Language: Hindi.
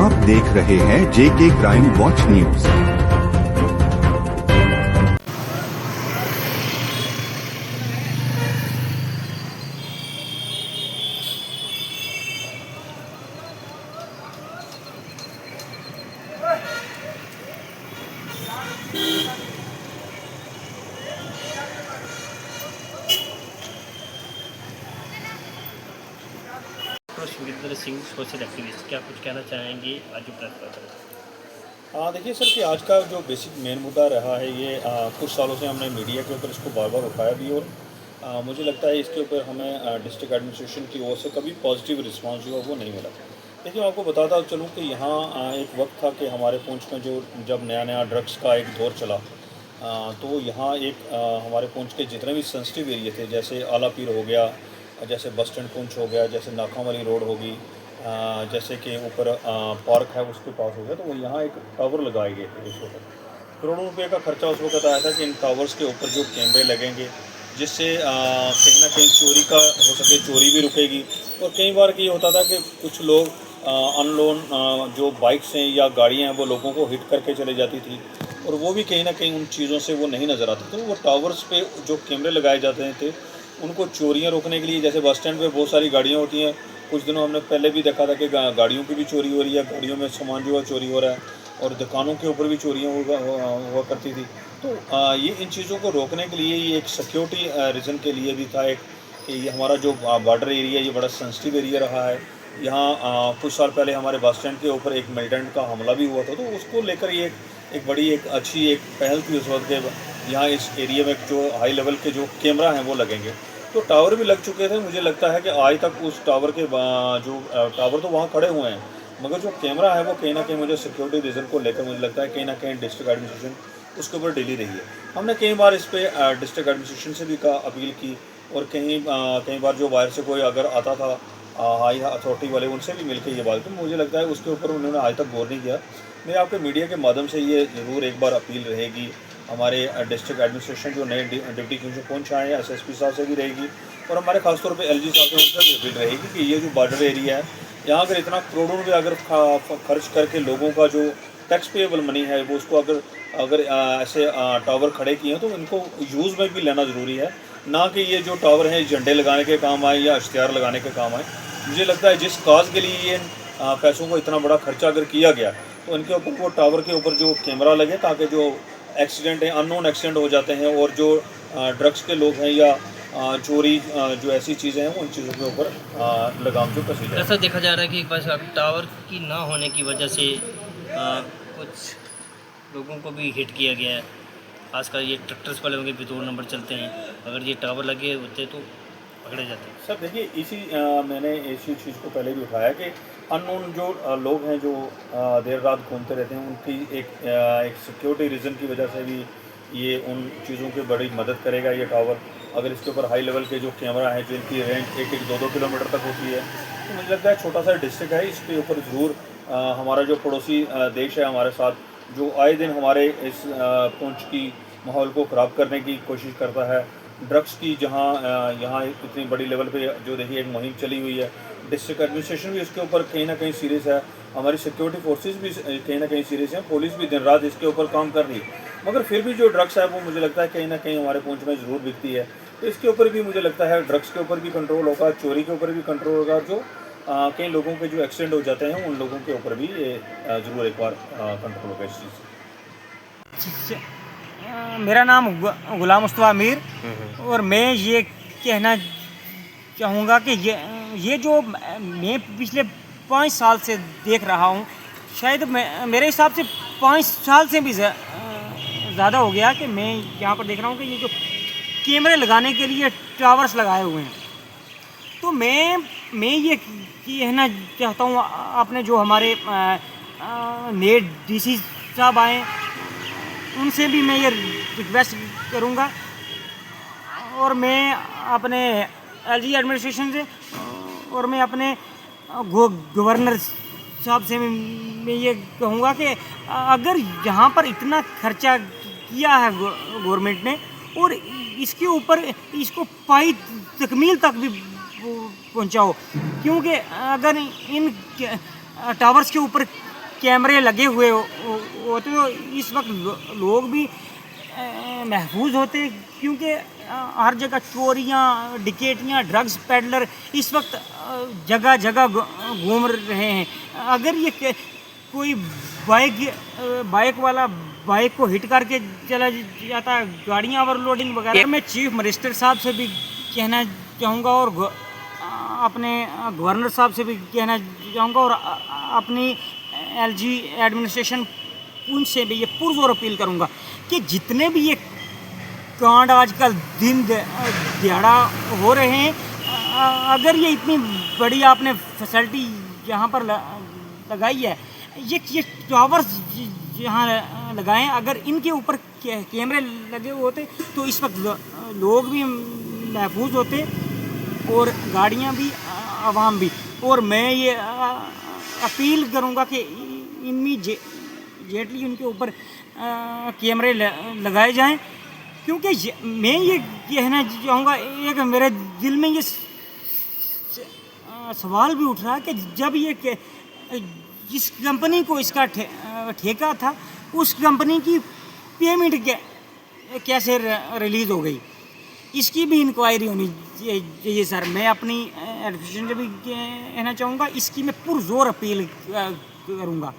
आप देख रहे हैं JK crime watch news. Surendra Singh social activist, क्या कुछ कहना चाहेंगे आज प्रेस कॉन्फ्रेंस? देखिए सर कि आज का जो बेसिक मेन मुद्दा रहा है ये कुछ सालों से हमने मीडिया के ऊपर इसको बार बार उठाया भी और मुझे लगता है इसके ऊपर हमें डिस्ट्रिक्ट एडमिनिस्ट्रेशन की ओर से कभी पॉजिटिव रिस्पांस जो है वो नहीं मिला। देखिए मैं आपको बताता चलूँ कि यहाँ एक वक्त था कि हमारे पुंछ में जो जब नया नया ड्रग्स का एक दौर चला तो यहाँ एक हमारे पुंछ के जितने भी सेंसिटिव एरिया थे, जैसे आलापीर हो गया, जैसे बस स्टैंड पुंछ हो गया, जैसे नाखावाली रोड होगी, जैसे कि ऊपर पार्क है उसके पास हो गया, तो वो यहाँ एक टावर लगाए गए थे। उस वक्त करोड़ों रुपए का खर्चा उस वक्त आया था कि इन टावर्स के ऊपर जो कैमरे लगेंगे जिससे कहीं ना कहीं चोरी का हो सके, चोरी भी रुकेगी। और कई बार ये होता था कि कुछ लोग अनलोन जो बाइक्स हैं या गाड़ियाँ हैं वो लोगों को हिट करके चले जाती थी और वो भी कहीं ना कहीं उन चीज़ों से वो नहीं नज़र आते थे। वो टावर्स पे जो कैमरे लगाए जाते थे उनको चोरियाँ रोकने के लिए, जैसे बस स्टैंड पे बहुत सारी गाड़ियाँ होती हैं, कुछ दिनों हमने पहले भी देखा था कि गाड़ियों की भी चोरी हो रही है, गाड़ियों में सामान जो है चोरी हो रहा है और दुकानों के ऊपर भी चोरियाँ हुआ करती थी। तो ये इन चीज़ों को रोकने के लिए ये एक सिक्योरिटी रीज़न के लिए भी था एक कि ये हमारा जो बॉर्डर एरिया ये बड़ा सेंसिटिव एरिया रहा है। यहाँ कुछ साल पहले हमारे बस स्टैंड के ऊपर एक मिलिटेंट का हमला भी हुआ था, तो उसको लेकर ये एक बड़ी एक अच्छी एक पहल थी उस वक्त के यहाँ इस एरिया में जो हाई लेवल के जो कैमरा हैं वो लगेंगे। तो टावर भी लग चुके थे। मुझे लगता है कि आज तक उस टावर के जो टावर तो वहाँ खड़े हुए हैं, मगर जो कैमरा है वो कहीं ना कहीं मुझे सिक्योरिटी रीज़न को लेकर मुझे लगता है कहीं ना कहीं डिस्ट्रिक्ट एडमिनिस्ट्रेशन उसके ऊपर ढीली रही है। हमने कई बार इस पर डिस्ट्रिक्ट एडमिनिस्ट्रेशन से भी अपील की और कई बार जो बाहर से कोई अगर आता था हाई अथॉरिटी वाले उनसे भी मिलकर ये बात, तो मुझे लगता है उसके ऊपर उन्होंने आज तक गौर नहीं किया। मेरे आपके मीडिया के माध्यम से ये ज़रूर एक बार अपील रहेगी हमारे डिस्ट्रिक्ट एडमिनिस्ट्रेशन जो नए डिप्टी कमिश्नर पहुँच आए हैं एसएसपी साहब से भी रहेगी और हमारे खासतौर पे एलजी साहब से उनसे भी अपील रहेगी कि ये जो बॉर्डर एरिया है यहाँ अगर इतना करोड़ों रुपये अगर खर्च करके लोगों का जो टैक्स पेएबल मनी है वो उसको अगर ऐसे टावर खड़े किए हैं तो इनको यूज़ में भी लेना ज़रूरी है, ना कि ये जो टावर हैं झंडे लगाने के काम आए या इश्तिहार लगाने के काम आए। मुझे लगता है जिस काज के लिए ये पैसों को इतना बड़ा खर्चा अगर किया गया तो इनके ऊपर वो टावर के ऊपर जो कैमरा लगे ताकि जो एक्सीडेंट हैं, अननोन एक्सीडेंट हो जाते हैं और जो ड्रग्स के लोग हैं या चोरी जो ऐसी चीज़ें हैं वो उन चीज़ों के ऊपर लगाम जो कसी जाए। ऐसा देखा जा रहा है कि बस टावर की ना होने की वजह से कुछ लोगों को भी हिट किया गया है, खासकर ये ट्रैक्टर्स वाले होंगे भी 2 नंबर चलते हैं, अगर ये टावर लगे होते तो पकड़े जाते हैं। सर देखिए इसी मैंने इसी चीज़ को पहले भी उठाया कि अननोन जो लोग हैं जो देर रात घूमते रहते हैं उनकी एक सिक्योरिटी रीज़न की वजह से भी ये उन चीज़ों की बड़ी मदद करेगा ये टावर। अगर इसके ऊपर हाई लेवल के जो कैमरा हैं जिनकी रेंज 1-2 किलोमीटर तक होती है, तो मुझे लगता है छोटा सा डिस्ट्रिक्ट है, इसके ऊपर ज़रूर हमारा जो पड़ोसी देश है हमारे साथ जो आए दिन हमारे इस पुंछ की माहौल को ख़राब करने की कोशिश करता है, ड्रग्स की जहाँ यहाँ इतनी बड़ी लेवल पे जो देखिए एक मुहिम चली हुई है, डिस्ट्रिक्ट एडमिनिस्ट्रेशन भी इसके ऊपर कहीं ना कहीं सीरियस है, हमारी सिक्योरिटी फोर्सेस भी कहीं ना कहीं सीरियस हैं, पुलिस भी दिन रात इसके ऊपर काम कर रही है, मगर फिर भी जो ड्रग्स है वो मुझे लगता है कहीं ना कहीं हमारे पुंछ में ज़रूर बिकती है। तो इसके ऊपर भी मुझे लगता है ड्रग्स के ऊपर भी कंट्रोल होगा, चोरी के ऊपर भी कंट्रोल होगा, जो कई लोगों के जो एक्सीडेंट हो जाते हैं उन लोगों के ऊपर भी ये ज़रूर एक बार कंट्रोल होगा इस चीज़ से। मेरा नाम गुलाम मुस्तफ़ा अमीर और मैं ये कहना चाहूँगा कि ये जो मैं पिछले 5 साल से देख रहा हूँ, शायद मेरे हिसाब से 5 साल से भी ज़्यादा हो गया कि मैं यहाँ पर देख रहा हूँ कि ये जो कैमरे लगाने के लिए टावर्स लगाए हुए हैं। तो मैं ये कहना चाहता हूँ आपने जो हमारे नए डीसी साहब आए उनसे भी मैं ये रिक्वेस्ट करूँगा और मैं अपने एलजी एडमिनिस्ट्रेशन से और मैं अपने गवर्नर साहब से मैं ये कहूँगा कि अगर यहाँ पर इतना खर्चा किया है गवर्नमेंट ने और इसके ऊपर इसको पाई तकमील तक भी पहुँचाओ, क्योंकि अगर इन टावर्स के ऊपर कैमरे लगे हुए होते तो इस वक्त लोग भी महफूज होते, क्योंकि हर जगह चोरियां, डिकेटियां, ड्रग्स पेडलर इस वक्त जगह जगह घूम रहे हैं। अगर ये कोई बाइक वाला बाइक को हिट करके चला जाता, गाड़ियाँ ओवरलोडिंग वगैरह। मैं चीफ मिनिस्टर साहब से भी कहना चाहूँगा और अपने गवर्नर साहब से भी कहना चाहूँगा और अपनी LG एडमिनिस्ट्रेशन पुंछ से भी ये पुरजोर अपील करूँगा कि जितने भी ये कांड आजकल दिन दिहाड़ा हो रहे हैं, अगर ये इतनी बड़ी आपने फैसिलिटी यहाँ पर लगाई है, ये टावर्स यहाँ लगाएं, अगर इनके ऊपर कैमरे लगे होते तो इस वक्त लोग भी महफूज होते और गाड़ियाँ भी, आवाम भी। और मैं ये अपील करूँगा कि इनमें जेटली उनके ऊपर कैमरे लगाए जाएं, क्योंकि मैं ये कहना चाहूँगा, एक मेरे दिल में ये सवाल भी उठ रहा है कि जब ये जिस कंपनी को इसका ठेका था, उस कंपनी की पेमेंट कैसे रिलीज़ हो गई, इसकी भी इंक्वायरी होनी चाहिए सर। मैं अपनी एडमिनिस्ट्रेशन से भी कहना चाहूँगा, इसकी मैं पुरजोर अपील करूँगा।